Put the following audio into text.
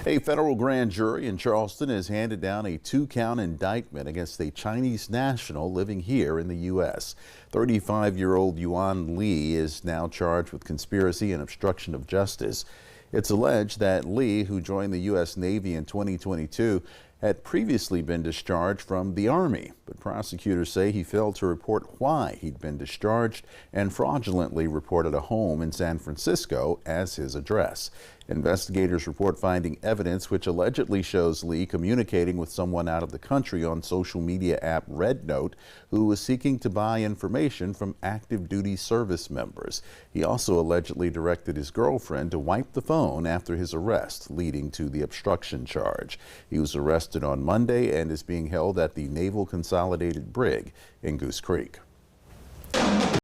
A federal grand jury in Charleston has handed down a 2-count indictment against a Chinese national living here in the U.S. 35-year-old Yuan Li is now charged with conspiracy and obstruction of justice. It's alleged that Li, who joined the U.S. Navy in 2022, had previously been discharged from the Army, but prosecutors say he failed to report why he'd been discharged and fraudulently reported a home in San Francisco as his address. Investigators report finding evidence which allegedly shows Li communicating with someone out of the country on social media app Red Note, who was seeking to buy information from active duty service members. He also allegedly directed his girlfriend to wipe the phone after his arrest, leading to the obstruction charge. He was arrested on Monday and is being held at the Naval Consolidated Brig in Goose Creek.